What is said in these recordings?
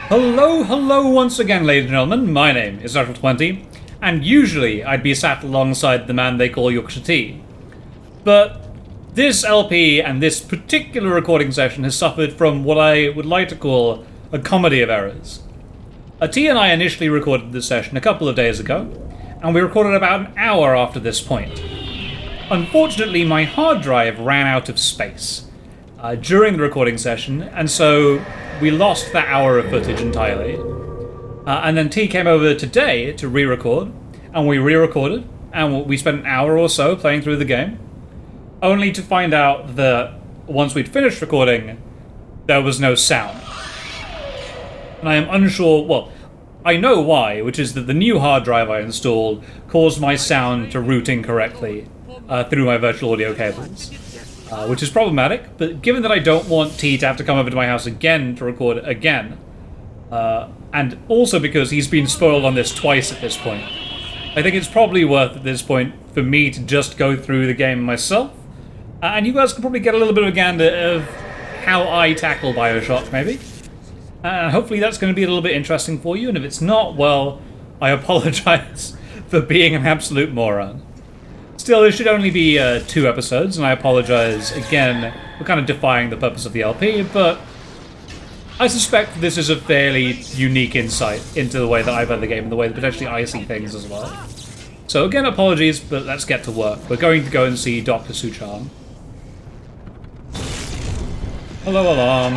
Hello once again, ladies and gentlemen. My name is Arthur20, and usually I'd be sat alongside the man they call Yorkshire Tea. But this LP and this particular recording session has suffered from what I would like to call a comedy of errors. T and I initially recorded this session a couple of days ago, and we recorded about an hour after this point. Unfortunately, my hard drive ran out of space during the recording session, and so we lost that hour of footage entirely. And then T came over today to re-record, and we re-recorded, and we spent an hour or so playing through the game, only to find out that once we'd finished recording, there was no sound. And I am unsure, well, I know why, which is that the new hard drive I installed caused my sound to route incorrectly through my virtual audio cables. Which is problematic, but given that I don't want T to have to come over to my house again to record it again, and also because he's been spoiled on this twice at this point, I think it's probably worth at this point for me to just go through the game myself, and you guys can probably get a little bit of a gander of how I tackle Bioshock, maybe. Hopefully that's going to be a little bit interesting for you, and if it's not, well, I apologize for being an absolute moron. Still, there should only be 2 episodes, and I apologize again for kind of defying the purpose of the LP, but I suspect this is a fairly unique insight into the way that I play the game and the way that potentially I see things as well. So again, apologies, but let's get to work. We're going to go and see Dr. Suchan. Hello, alarm.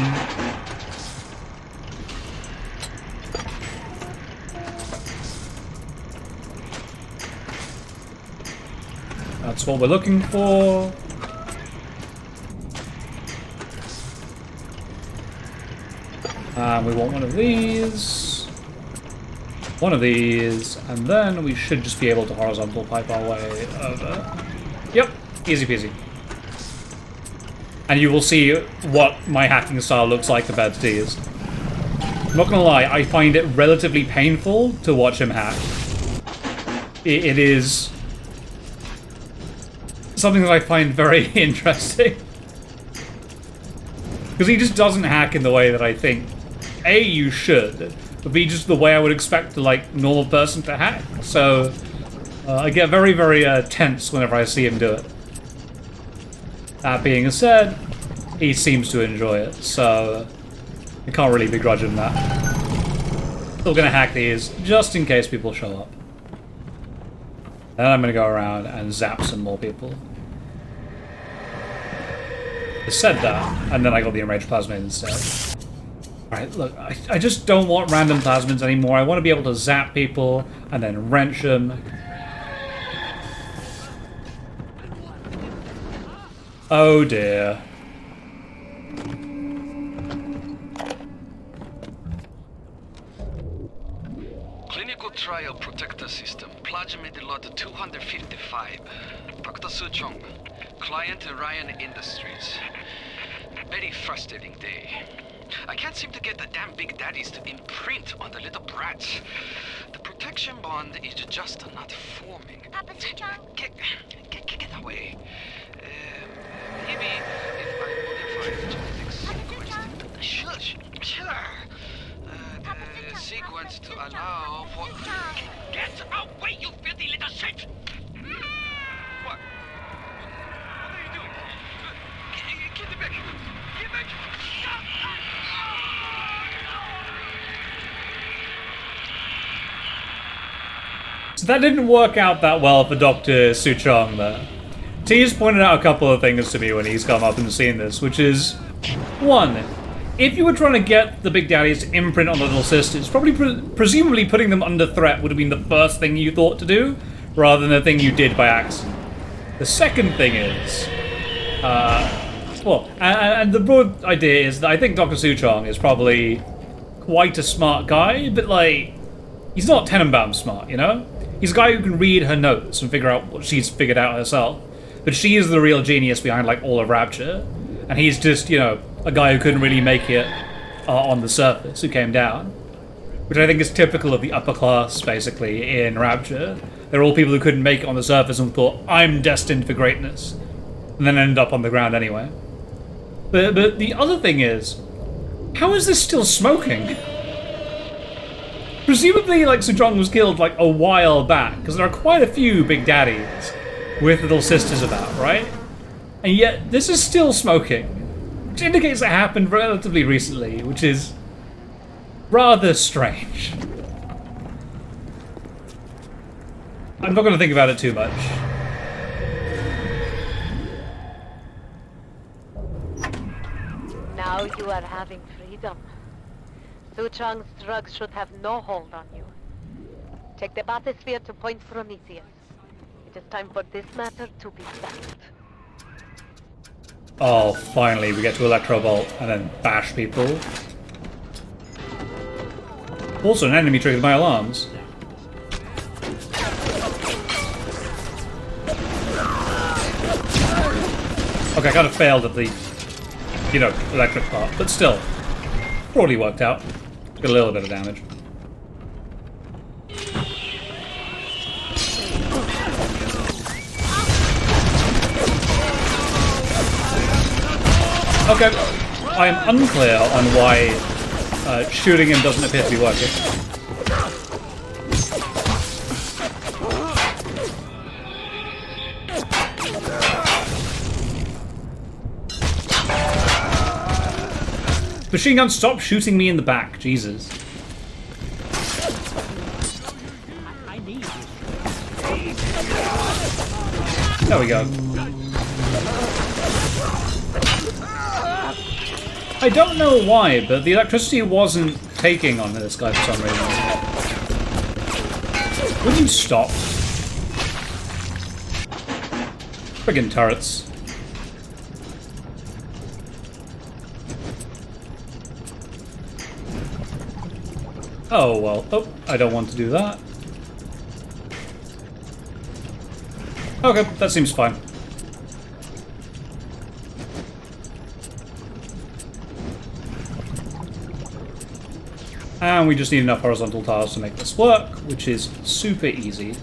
That's what we're looking for. We want one of these, and then we should just be able to horizontal pipe our way over. Yep, easy peasy. And you will see what my hacking style looks like compared to T's. I'm not gonna lie, I find it relatively painful to watch him hack. It is something that I find very interesting. Because he just doesn't hack in the way that I think, A, you should, but B, just the way I would expect a normal person to hack. So, I get very, very tense whenever I see him do it. That being said, he seems to enjoy it, so I can't really begrudge him that. Still gonna hack these, just in case people show up. Then I'm gonna go around and zap some more people. I said that, and then I got the enraged plasmid instead. Alright, look, I just don't want random plasmids anymore. I want to be able to zap people, and then wrench them. Oh dear. Clinical trial protector system, plasmid lot 255. Dr. Suchong, client Ryan Industries. Very frustrating day. I can't seem to get the damn big daddies to imprint on the little brats. The protection bond is just not forming. Papa Suchong? Get away. Maybe if I modify the genetics. Shush. The sequence to allow for... Get away, you filthy little shit! What? What are you doing? Get back! Get back! So that didn't work out that well for Dr. Suchong there. T's pointed out a couple of things to me when he's come up and seen this, which is, 1, if you were trying to get the Big Daddies to imprint on the little sisters, probably presumably putting them under threat would have been the first thing you thought to do, rather than the thing you did by accident. The second thing is, and the broad idea is that I think Dr. Suchong is probably quite a smart guy, but he's not Tenenbaum smart, you know? He's a guy who can read her notes and figure out what she's figured out herself. But she is the real genius behind all of Rapture, and he's just, a guy who couldn't really make it on the surface, who came down. Which I think is typical of the upper class, basically, in Rapture. They're all people who couldn't make it on the surface and thought, I'm destined for greatness. And then ended up on the ground anyway. But the other thing is, how is this still smoking? Presumably, like, Sujong was killed, like, a while back, because there are quite a few big daddies with little sisters about, right? And yet, this is still smoking, which indicates it happened relatively recently, which is rather strange. I'm not going to think about it too much. Now you are having freedom. Suchong's drugs should have no hold on you. Take the bathysphere to Point Prometheus. It is time for this matter to be settled. Oh, finally, we get to Electro Vault and then bash people. Also, an enemy triggered my alarms. Okay, I kind of failed at the, you know, electric part, but still, broadly worked out. Got a little bit of damage. Okay, I am unclear on why shooting him doesn't appear to be working. Machine gun, stop shooting me in the back, Jesus. There we go. I don't know why, but the electricity wasn't taking on this guy for some reason. Would you stop? Friggin' turrets. Oh, well. Oh, I don't want to do that. Okay, that seems fine. And we just need enough horizontal tiles to make this work, which is super easy.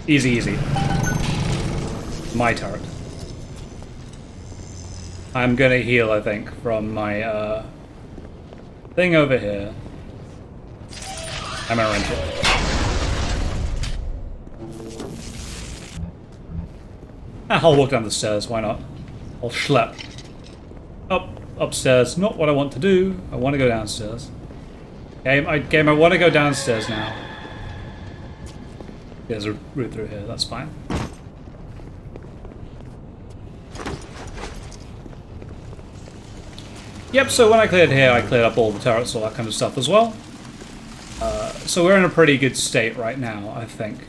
Easy, easy. My turret. I'm gonna heal, I think, from my, thing over here. I'm gonna wrench it. I'll walk down the stairs, why not? I'll schlep. Upstairs, not what I want to do. I want to go downstairs. Game, I want to go downstairs now. There's a route through here, that's fine. Yep, so when I cleared here, I cleared up all the turrets, all that kind of stuff as well. So we're in a pretty good state right now, I think.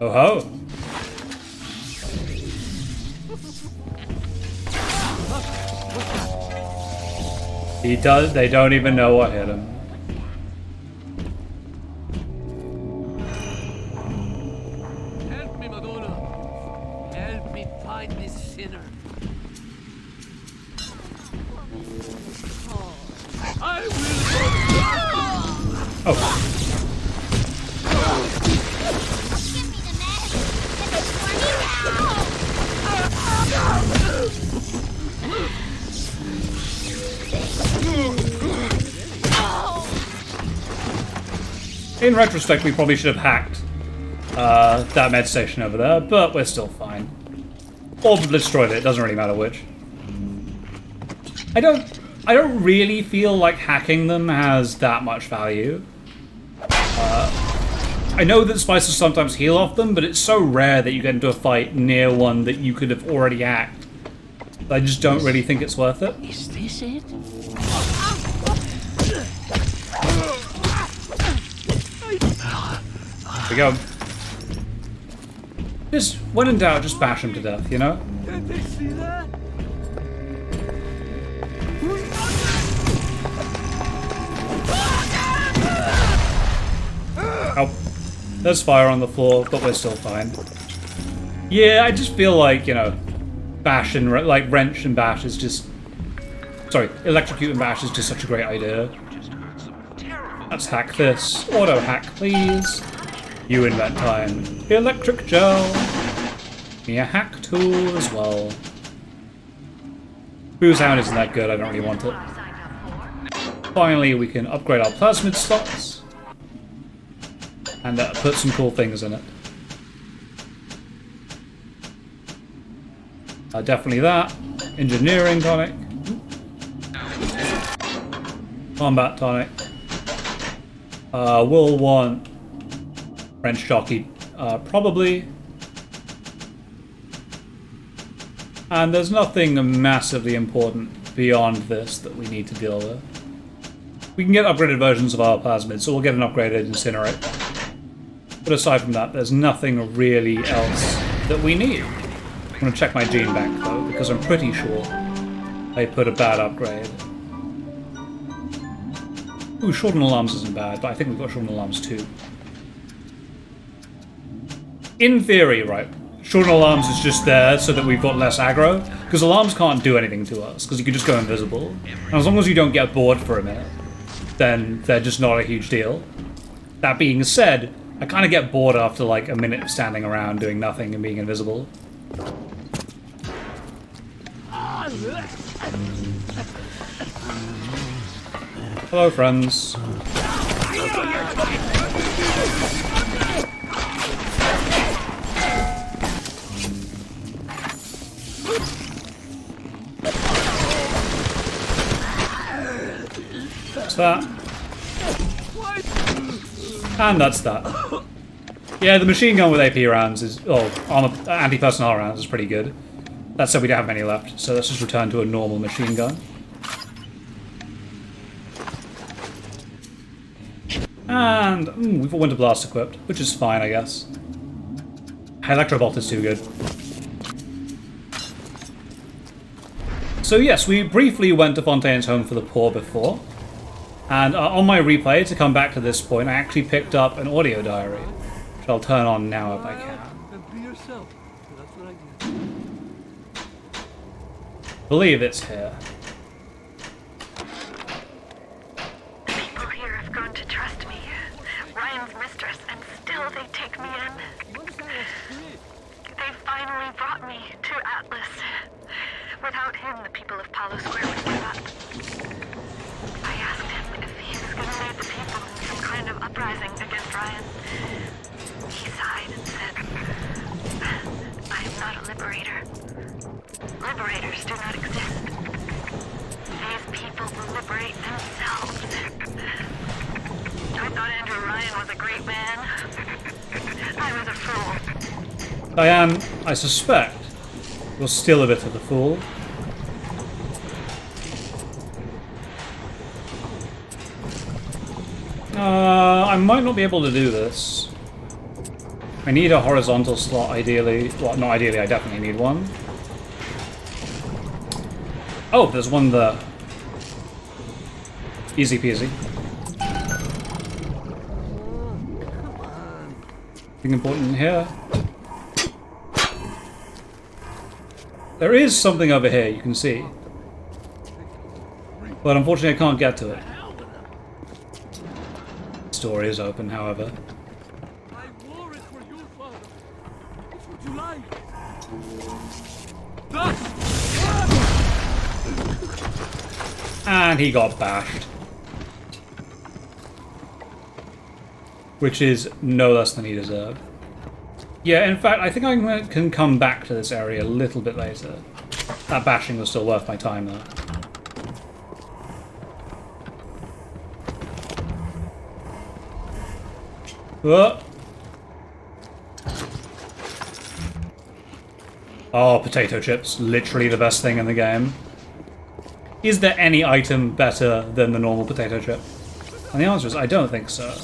Oh ho! They don't even know what hit him. Help me, Madonna. Help me find this sinner. I will. Oh. In retrospect, we probably should have hacked that med station over there, but we're still fine. Or destroyed it, it doesn't really matter which. I don't really feel like hacking them has that much value. I know that spices sometimes heal off them, but it's so rare that you get into a fight near one that you could have already hacked. I just don't really think it's worth it. Is this it? Here we go. Just, when in doubt, just bash him to death, you know? Can't they see that? Oh, there's fire on the floor, but we're still fine. Yeah, I just feel like, you know, bash and, like, wrench and bash is just... Sorry, electrocute and bash is just such a great idea. Let's hack this. Auto hack, please. You invent time. Electric gel. Me a hack tool as well. Boo sound isn't that good, I don't really want it. Finally, we can upgrade our plasmid slots. And put some cool things in it. Definitely that. Engineering tonic. Combat tonic. We'll want French jockey, probably. And there's nothing massively important beyond this that we need to deal with. We can get upgraded versions of our plasmids, so we'll get an upgraded incinerate. But aside from that, there's nothing really else that we need. I'm going to check my gene bank though, because I'm pretty sure I put a bad upgrade. Ooh, shortened alarms isn't bad, but I think we've got shortened alarms too. In theory, right, shortened alarms is just there so that we've got less aggro, because alarms can't do anything to us, because you can just go invisible. And as long as you don't get bored for a minute, then they're just not a huge deal. That being said, I kind of get bored after like a minute of standing around doing nothing and being invisible. Hello, friends. That's that. And that's that. Yeah, the machine gun with AP rounds is... oh, anti-personnel rounds is pretty good. That said, we don't have many left, so let's just return to a normal machine gun. And we've got Winter Blast equipped, which is fine, I guess. Electro Vault is too good. So yes, we briefly went to Fontaine's Home for the Poor before. And on my replay, to come back to this point, I actually picked up an audio diary, which I'll turn on now if I can. And be yourself. That's what I do. Believe it's here. People here have grown to trust me. Ryan's mistress, and still they take me in. They finally brought me to Atlas. Without him, the people of Palo Square would give up. I asked him if he was going to lead the people in some kind of uprising against Ryan. He sighed and said, I am not a liberator. Liberators do not exist. These people will liberate themselves. I thought Andrew Ryan was a great man. I was a fool. Diane, I suspect you're still a bit of a fool. I might not be able to do this. I need a horizontal slot, ideally. Well, not ideally, I definitely need one. Oh, there's one there. Easy peasy. Nothing important in here. There is something over here, you can see. But unfortunately I can't get to it. The door is open, however. I wore it for you, Father. It's what you like. And he got bashed. Which is no less than he deserved. Yeah, in fact, I think I can come back to this area a little bit later. That bashing was still worth my time, though. Whoa. Oh, potato chips. Literally the best thing in the game. Is there any item better than the normal potato chip? And the answer is, I don't think so.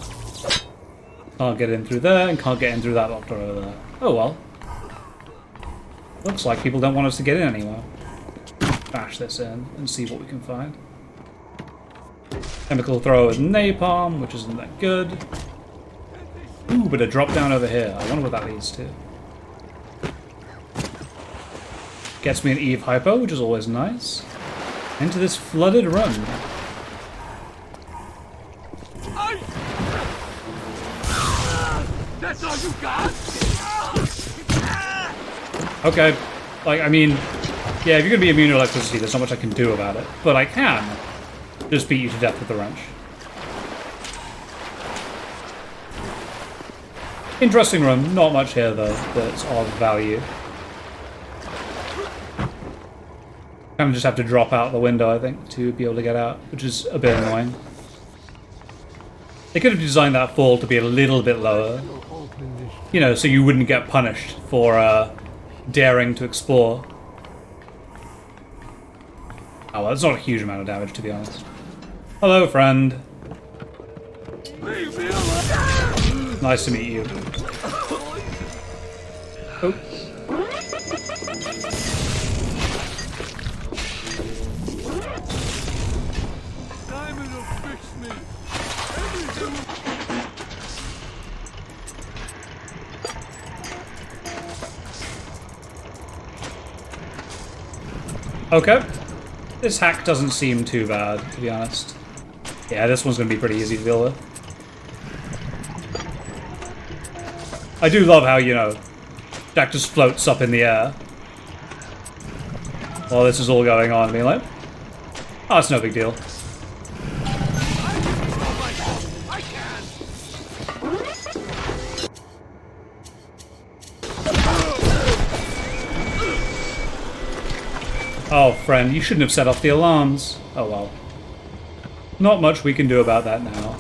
Can't get in through there, and can't get in through that locked door over there. Oh well. Looks like people don't want us to get in anymore. Bash this in and see what we can find. Chemical thrower with napalm, which isn't that good. Ooh, but a drop down over here. I wonder what that leads to. Gets me an Eve Hypo, which is always nice. Into this flooded room. That's Okay. Like, I mean, yeah, if you're gonna be immune to electricity, there's not much I can do about it. But I can just beat you to death with the wrench. Interesting room. Not much here, though, that's of value. Kind of just have to drop out the window, I think, to be able to get out, which is a bit annoying. They could have designed that fall to be a little bit lower. You know, so you wouldn't get punished for daring to explore. Oh, well, it's not a huge amount of damage, to be honest. Hello, friend. Nice to meet you. Oh. Okay. This hack doesn't seem too bad, to be honest. Yeah, this one's going to be pretty easy to deal with. I do love how, you know, Jack just floats up in the air while this is all going on, being like, oh, it's no big deal. Oh, friend, you shouldn't have set off the alarms. Oh, well. Not much we can do about that now.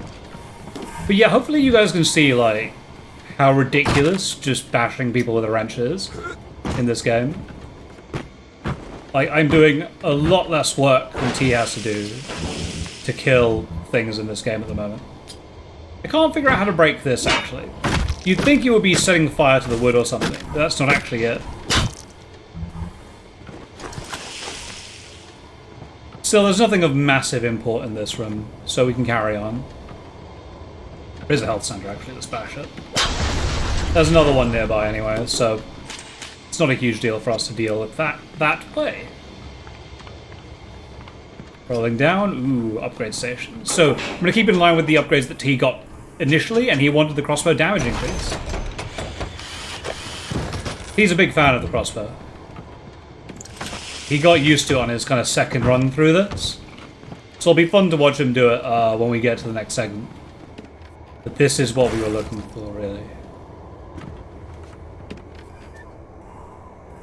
But yeah, hopefully you guys can see, like, how ridiculous just bashing people with a wrench is in this game. Like, I'm doing a lot less work than T has to do to kill things in this game at the moment. I can't figure out how to break this, actually. You'd think you would be setting fire to the wood or something, but that's not actually it. Still, there's nothing of massive import in this room, so we can carry on. There's a health center, actually, let's bash it. There's another one nearby anyway, so it's not a huge deal for us to deal with that way. Rolling down, ooh, upgrade station. So, I'm going to keep in line with the upgrades that T got initially, and he wanted the crossbow damage increase. He's a big fan of the crossbow. He got used to it on his kind of second run through this. So it'll be fun to watch him do it when we get to the next segment. But this is what we were looking for, really.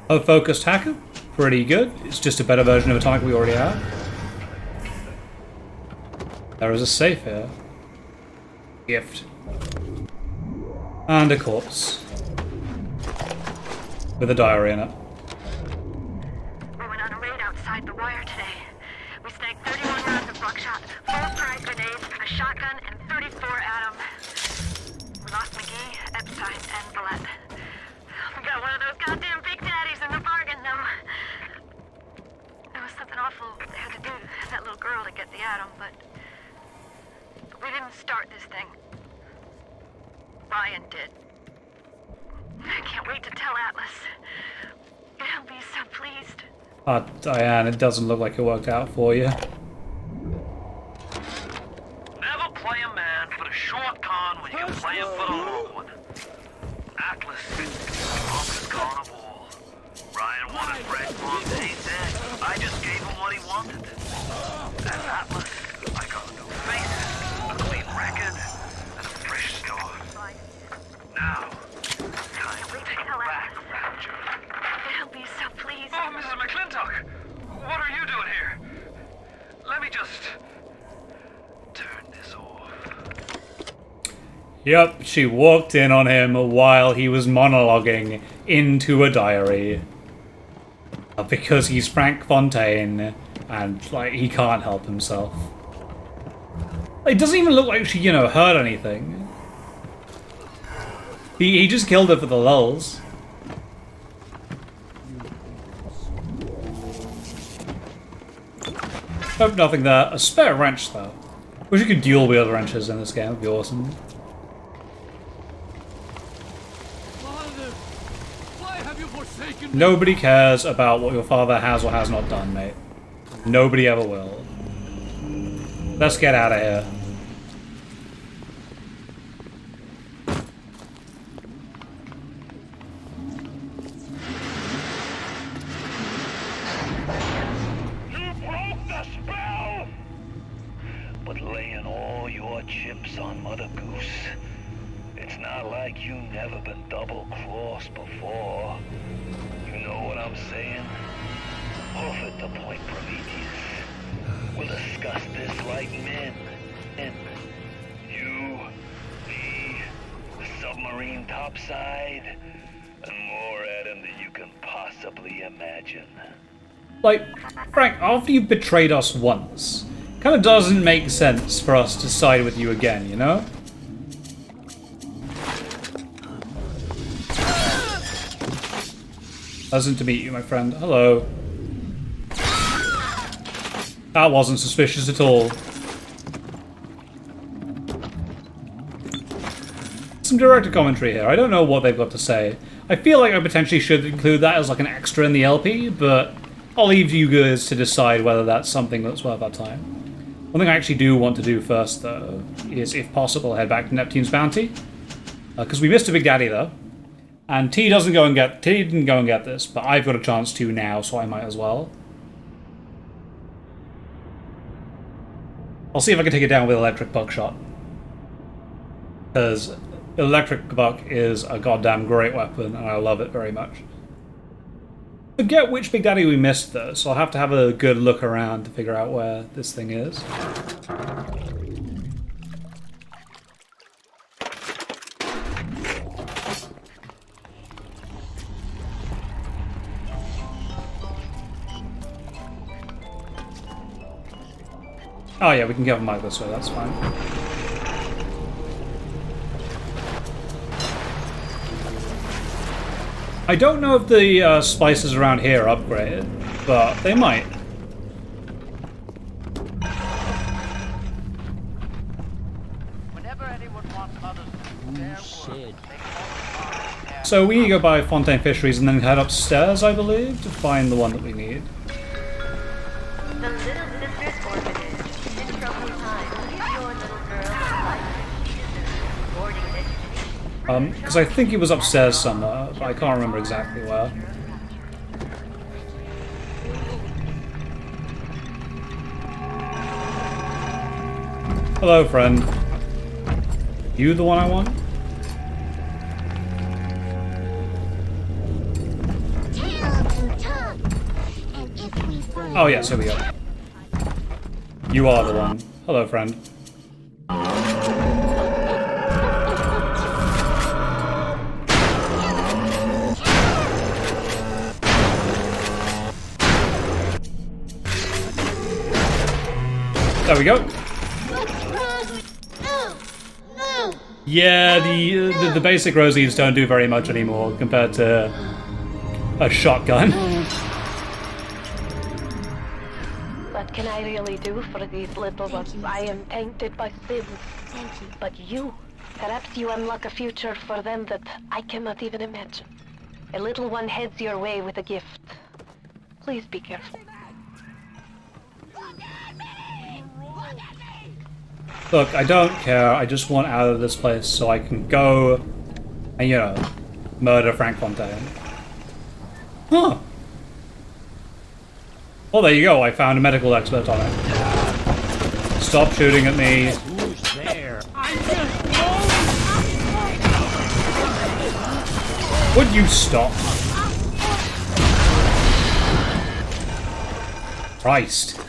A focused hacker, pretty good. It's just a better version of Autohack we already have. There is a safe here. Gift. And a corpse. With a diary in it. The wire today. We snagged 31 rounds of buckshot, 4 frag grenades, a shotgun, and 34 Atom. We lost McGee, Epstein, and Valette. We got one of those goddamn big daddies in the bargain, though. There was something awful they had to do to that little girl to get the Atom, but we didn't start this thing. Ryan did. I can't wait to tell Atlas. He'll be so pleased. Diane, it doesn't look like it worked out for you. Never play a man for the short con when you can play him for the long one. Atlas is the longest con of all. Ryan wanted Fred Fonte dead. I just gave him what he wanted. As Atlas, I got a new face, a clean record, and a fresh start. Now, time to take it back, Rapture. He'll be so pleased. Oh, Mrs. McClintock! What are you doing here? Let me just turn this off. Yep, she walked in on him while he was monologuing into a diary. Because he's Frank Fontaine, and, like, he can't help himself. It doesn't even look like she, you know, heard anything. He just killed her for the lulz. Nope, nothing there. A spare wrench, though. Wish you could dual wield wrenches in this game. That'd be awesome. Father, why have you forsaken me? Nobody cares about what your father has or has not done, mate. Nobody ever will. Let's get out of here. son, Mother Goose. It's not like you never been double-crossed before. You know what I'm saying? Off at the point, Prometheus. We'll discuss this like men. You, me, the submarine topside, and more at him than you can possibly imagine. Like, Frank, after you've betrayed us once, kind of doesn't make sense for us to side with you again, you know? Pleasant to meet you, my friend. Hello. That wasn't suspicious at all. Some director commentary here. I don't know what they've got to say. I feel like I potentially should include that as like an extra in the LP, but I'll leave you guys to decide whether that's something that's worth our time. One thing I actually do want to do first, though, is, if possible, head back to Neptune's Bounty. Because we missed a Big Daddy, though. And T didn't go and get this, but I've got a chance to now, so I might as well. I'll see if I can take it down with Electric Buckshot. Because Electric Buck is a goddamn great weapon, and I love it very much. Forget which Big Daddy we missed, though, so I'll have to have a good look around to figure out where this thing is. Oh yeah, we can get them out this way, that's fine. I don't know if the spices around here are upgraded, but they might. Whenever anyone wants others to do their work, they call it. So we need to go by Fontaine Fisheries and then head upstairs, I believe, to find the one that we need. The Little Sisters Orphanage. In troubled times, give your little girl the life she deserves. Boarding education. Because I think he was upstairs somewhere, but I can't remember exactly where. Hello, friend. You the one I want? Oh yes, here we go. You are the one. Hello, friend. There we go. Yeah, the basic Rosies don't do very much anymore compared to a shotgun. What can I really do for these little ones? I am tainted by sins. Thank you. But you, perhaps you unlock a future for them that I cannot even imagine. A little one heads your way with a gift. Please be careful. Look, I don't care. I just want out of this place so I can go and, you know, murder Frank Fontaine. Huh. Well, there you go. I found a medical expert on it. Stop shooting at me. Who's there? Would you stop? Christ.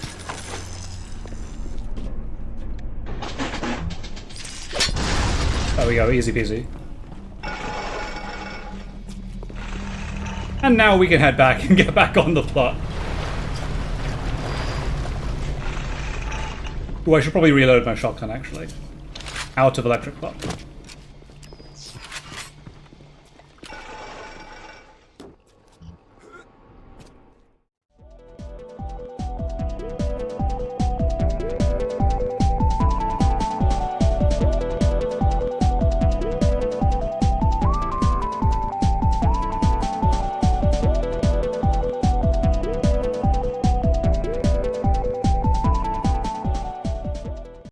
There we go, easy peasy. And now we can head back and get back on the plot. Ooh, I should probably reload my shotgun, actually. Out of electric plot.